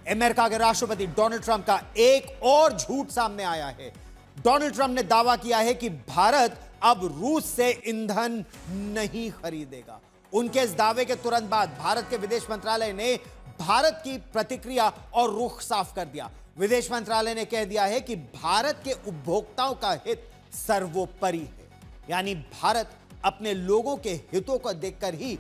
America के राष्ट्रपति Donald Trump का एक और झूठ सामने आया है। डोनाल्ड ट्रंप ने दावा किया है कि भारत अब रूस से ईंधन नहीं खरीदेगा। उनके इस दावे के तुरंत बाद भारत के विदेश मंत्रालय ने भारत की प्रतिक्रिया और रुख साफ कर दिया। विदेश मंत्रालय ने कह दिया है कि भारत के उपभोक्ताओं का हित सर्वोपरि है, यानी भारत अपने लोगों के हितों को देखकर ही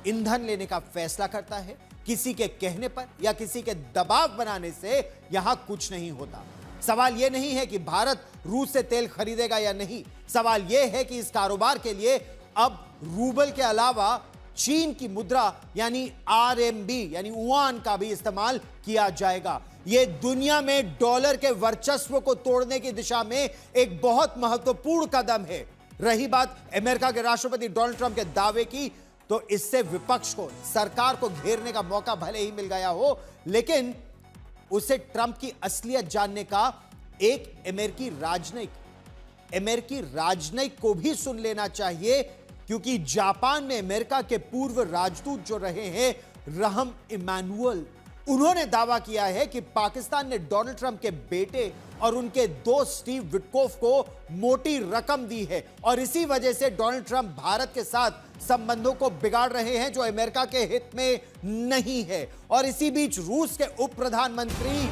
ईंधन लेने का फैसला करता है। किसी के कहने पर या किसी के दबाव बनाने से यहां कुछ नहीं होता। सवाल यह नहीं है कि भारत रूस से तेल खरीदेगा या नहीं, सवाल यह है कि इस कारोबार के लिए अब रूबल के अलावा चीन की मुद्रा यानी आरएमबी यानी युआन का भी इस्तेमाल किया जाएगा। यह दुनिया में डॉलर के वर्चस्व को तोड़ने की दिशा में एक बहुत महत्वपूर्ण कदम है। रही बात अमेरिका के राष्ट्रपति डोनाल्ड ट्रंप के दावे की, तो इससे विपक्ष को, सरकार को घेरने का मौका भले ही मिल गया हो, लेकिन उसे ट्रंप की असलियत जानने का एक अमेरिकी राजनयिक को भी सुन लेना चाहिए, क्योंकि जापान में अमेरिका के पूर्व राजदूत जो रहे हैं रहम इमानुअल, उन्होंने दावा किया है कि पाकिस्तान ने डोनाल्ड ट्रंप के बेटे और उनके दोस्त स्टीव विटकोफ को मोटी रकम दी है और इसी वजह से डोनाल्ड ट्रंप भारत के साथ संबंधों को बिगाड़ रहे हैं, जो अमेरिका के हित में नहीं है। और इसी बीच रूस के उप प्रधानमंत्री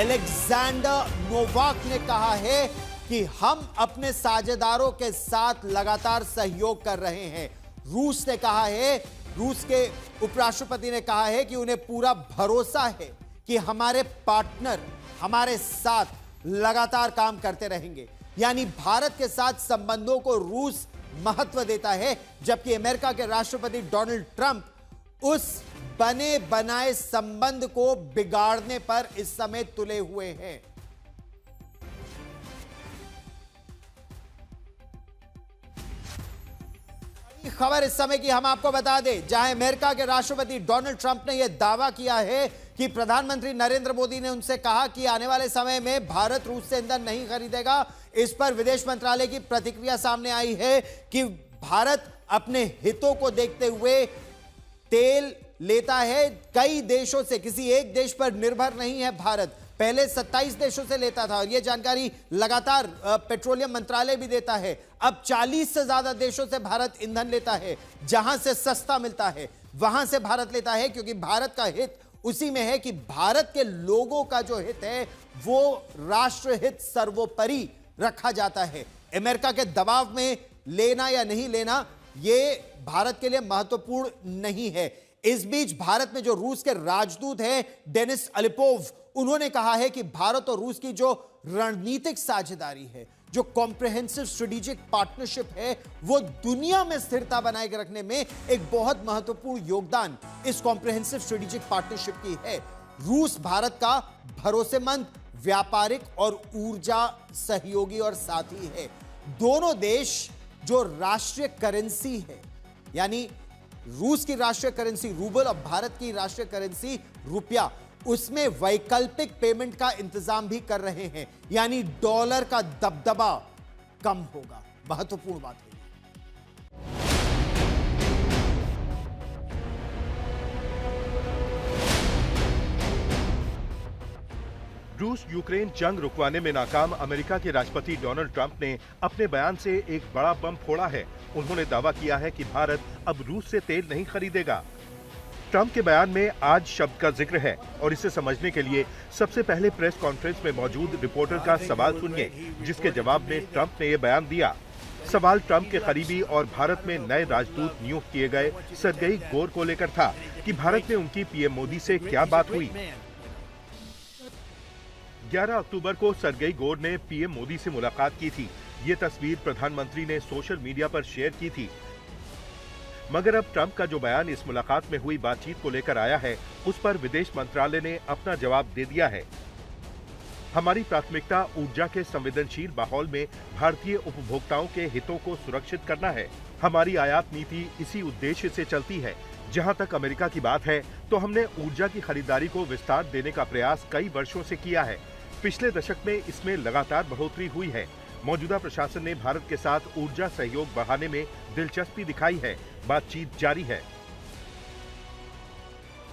अलेक्जेंडर नोवाक ने कहा है कि हम अपने साझेदारों के साथ लगातार सहयोग कर रहे हैं। रूस ने कहा है, रूस के उपराष्ट्रपति ने कहा है कि उन्हें पूरा भरोसा है कि हमारे पार्टनर हमारे साथ लगातार काम करते रहेंगे। यानी भारत के साथ संबंधों को रूस महत्व देता है, जबकि अमेरिका के राष्ट्रपति डोनाल्ड ट्रंप उस बने बनाए संबंध को बिगाड़ने पर इस समय तुले हुए हैं। खबर इस समय की हम आपको बता दें, जहां अमेरिका के राष्ट्रपति डोनाल्ड ट्रंप ने यह दावा किया है कि प्रधानमंत्री नरेंद्र मोदी ने उनसे कहा कि आने वाले समय में भारत रूस से ईंधन नहीं खरीदेगा। इस पर विदेश मंत्रालय की प्रतिक्रिया सामने आई है कि भारत अपने हितों को देखते हुए तेल लेता है कई देशों से, किसी एक देश पर निर्भर नहीं है भारत। पहले 27 देशों से लेता था और यह जानकारी लगातार पेट्रोलियम मंत्रालय भी देता है। अब 40 से ज्यादा देशों से भारत ईंधन लेता है, जहां से सस्ता मिलता है वहां से भारत लेता है, क्योंकि भारत का हित उसी में है कि भारत के लोगों का जो हित है वो राष्ट्रहित सर्वोपरि रखा जाता है। अमेरिका के दबाव में लेना या नहीं लेना यह भारत के लिए महत्वपूर्ण नहीं है। इस बीच भारत में जो रूस के राजदूत हैं डेनिस अलिपोव, उन्होंने कहा है कि भारत और रूस की जो रणनीतिक साझेदारी है, जो कॉम्प्रिहेंसिव स्ट्रेटेजिक पार्टनरशिप है, वो दुनिया में स्थिरता बनाए रखने में एक बहुत महत्वपूर्ण योगदान इस कॉम्प्रिहेंसिव स्ट्रेटेजिक पार्टनरशिप की है। रूस भारत का भरोसेमंद व्यापारिक और ऊर्जा सहयोगी और साथी है। दोनों देश जो राष्ट्रीय करेंसी है, यानी रूस की राष्ट्रीय करेंसी रूबल और भारत की राष्ट्रीय करेंसी रुपया, उसमें वैकल्पिक पेमेंट का इंतजाम भी कर रहे हैं, यानी डॉलर का दबदबा कम होगा। महत्वपूर्ण बात है। रूस यूक्रेन जंग रुकवाने में नाकाम अमेरिका के राष्ट्रपति डोनाल्ड ट्रंप ने अपने बयान से एक बड़ा बम फोड़ा है। उन्होंने दावा किया है कि भारत अब रूस से तेल नहीं खरीदेगा। ट्रंप के बयान में आज शब्द का जिक्र है और इसे समझने के लिए सबसे पहले प्रेस कॉन्फ्रेंस में मौजूद रिपोर्टर का सवाल सुनिए, जिसके जवाब में ट्रंप ने यह बयान दिया। सवाल ट्रंप के करीबी और भारत में नए राजदूत नियुक्त किए गए सरगेई गोर को लेकर था कि भारत में उनकी पीएम मोदी से क्या बात हुई। 11 अक्टूबर को सरगेई गोर ने पीएम मोदी से मुलाकात की थी। ये तस्वीर प्रधानमंत्री ने सोशल मीडिया पर शेयर की थी। मगर अब ट्रंप का जो बयान इस मुलाकात में हुई बातचीत को लेकर आया है, उस पर विदेश मंत्रालय ने अपना जवाब दे दिया है। हमारी प्राथमिकता ऊर्जा के संवेदनशील माहौल में भारतीय उपभोक्ताओं के हितों को सुरक्षित करना है। हमारी आयात नीति इसी उद्देश्य से चलती है। जहां तक अमेरिका की बात है, तो हमने ऊर्जा की खरीदारी को विस्तार देने का प्रयास कई वर्षों से किया है। पिछले दशक में इसमें लगातार बढ़ोतरी हुई है। मौजूदा प्रशासन ने भारत के साथ ऊर्जा सहयोग बढ़ाने में दिलचस्पी दिखाई है। बातचीत जारी है।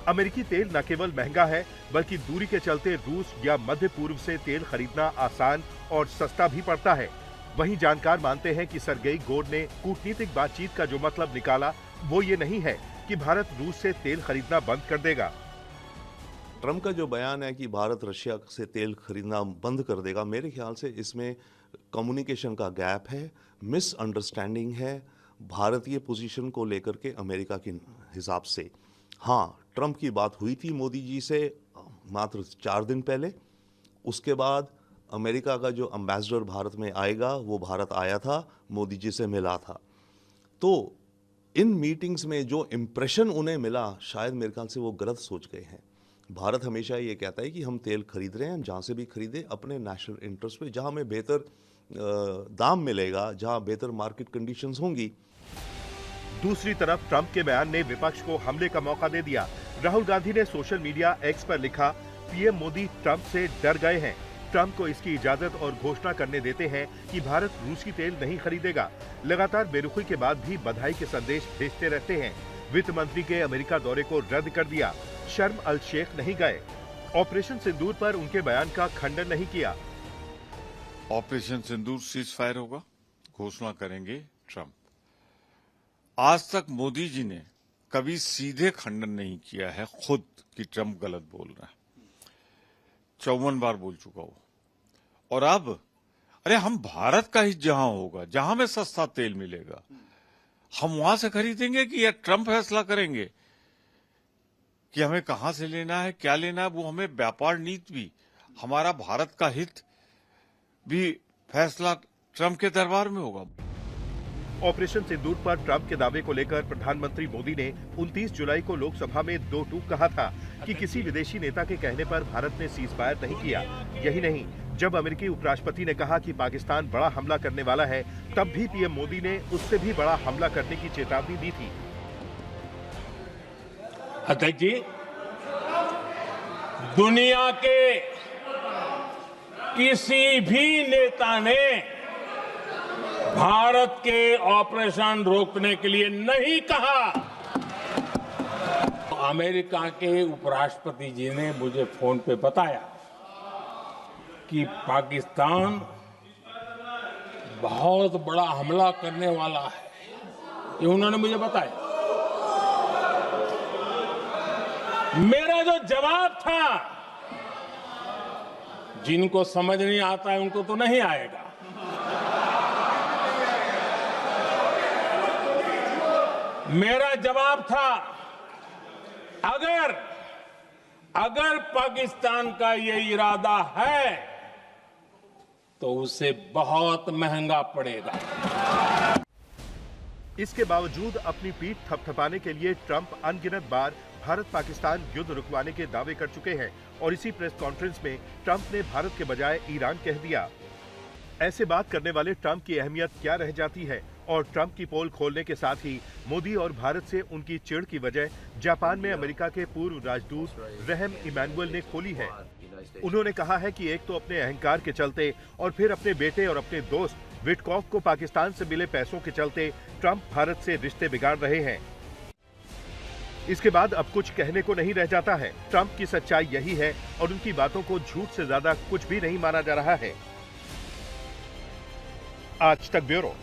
अमेरिकी तेल न केवल महंगा है, बल्कि दूरी के चलते रूस या मध्य पूर्व से तेल खरीदना आसान और सस्ता भी पड़ता है। वहीं जानकार मानते हैं कि सर्गेई गोर ने कूटनीतिक बातचीत का जो मतलब निकाला वो ये नहीं है कि भारत रूस से तेल खरीदना बंद कर देगा। ट्रंप का जो बयान है कि भारत रशिया से तेल खरीदना बंद कर देगा, मेरे ख्याल से इसमें कम्युनिकेशन का गैप है, मिसअंडरस्टैंडिंग है भारतीय पोजीशन को लेकर के अमेरिका के हिसाब से। हाँ, ट्रंप की बात हुई थी मोदी जी से मात्र 4 दिन पहले। उसके बाद अमेरिका का जो एम्बेसडर भारत में आएगा वो भारत आया था, मोदी जी से मिला था। तो इन मीटिंग्स में जो इम्प्रेशन उन्हें मिला, शायद मेरे ख्याल से वो गलत सोच गए हैं। भारत हमेशा ये कहता है कि हम तेल खरीद रहे हैं, जहाँ से भी खरीदे अपने नेशनल इंटरेस्ट पे, जहाँ हमें बेहतर दाम मिलेगा, जहाँ बेहतर मार्केट कंडीशंस होंगी। दूसरी तरफ ट्रंप के बयान ने विपक्ष को हमले का मौका दे दिया। राहुल गांधी ने सोशल मीडिया एक्स पर लिखा, पीएम मोदी ट्रंप से डर गए हैं। ट्रंप को इसकी इजाजत और घोषणा करने देते हैं कि भारत रूसी तेल नहीं खरीदेगा। लगातार बेरुखी के बाद भी बधाई के संदेश भेजते रहते हैं। वित्त मंत्री के अमेरिका दौरे को रद्द कर दिया। शर्म अल शेख नहीं गए। ऑपरेशन सिंदूर पर उनके बयान का खंडन नहीं किया। ऑपरेशन सिंदूर सीज फायर होगा, घोषणा करेंगे ट्रंप। आज तक मोदी जी ने कभी सीधे खंडन नहीं किया है खुद कि ट्रंप गलत बोल रहा है। 54 बार बोल चुका वो। और अब अरे हम भारत का ही जहां होगा, जहां में सस्ता तेल मिलेगा, हम वहां से खरीदेंगे कि या ट्रंप फैसला करेंगे कि हमें कहां से लेना है, क्या लेना है। वो हमें व्यापार नीति भी, हमारा भारत का हित भी फैसला ट्रंप के दरबार में होगा। ऑपरेशन सिंदूर पर ट्रंप के दावे को लेकर प्रधानमंत्री मोदी ने 29 जुलाई को लोकसभा में 2 टूक कहा था कि किसी विदेशी नेता के कहने पर भारत ने सीज फायर नहीं किया। यही नहीं, जब अमेरिकी उपराष्ट्रपति ने कहा कि पाकिस्तान बड़ा हमला करने वाला है, तब भी पीएम मोदी ने उससे भी बड़ा हमला करने की चेतावनी दी थी। अध्यक्ष जी, दुनिया के किसी भी नेता ने भारत के ऑपरेशन रोकने के लिए नहीं कहा। अमेरिका के उपराष्ट्रपति जी ने मुझे फोन पे बताया कि पाकिस्तान बहुत बड़ा हमला करने वाला है, ये उन्होंने मुझे बताया। मेरा जो जवाब था, जिनको समझ नहीं आता है उनको तो नहीं आएगा। मेरा जवाब था, अगर पाकिस्तान का ये इरादा है तो उसे बहुत महंगा पड़ेगा। इसके बावजूद अपनी पीठ थपथपाने के लिए ट्रंप अनगिनत बार भारत पाकिस्तान युद्ध रुकवाने के दावे कर चुके हैं और इसी प्रेस कॉन्फ्रेंस में ट्रंप ने भारत के बजाय ईरान कह दिया। ऐसे बात करने वाले ट्रंप की अहमियत क्या रह जाती है? और ट्रंप की पोल खोलने के साथ ही मोदी और भारत से उनकी चिढ़ की वजह जापान में अमेरिका के पूर्व राजदूत रहम इमैनुअल ने खोली है। उन्होंने कहा है कि एक तो अपने अहंकार के चलते और फिर अपने बेटे और अपने दोस्त विटकॉफ को पाकिस्तान से मिले पैसों के चलते ट्रंप भारत से रिश्ते बिगाड़ रहे हैं। इसके बाद अब कुछ कहने को नहीं रह जाता है। ट्रंप की सच्चाई यही है और उनकी बातों को झूठ से ज्यादा कुछ भी नहीं माना जा रहा है। आज तक ब्यूरो।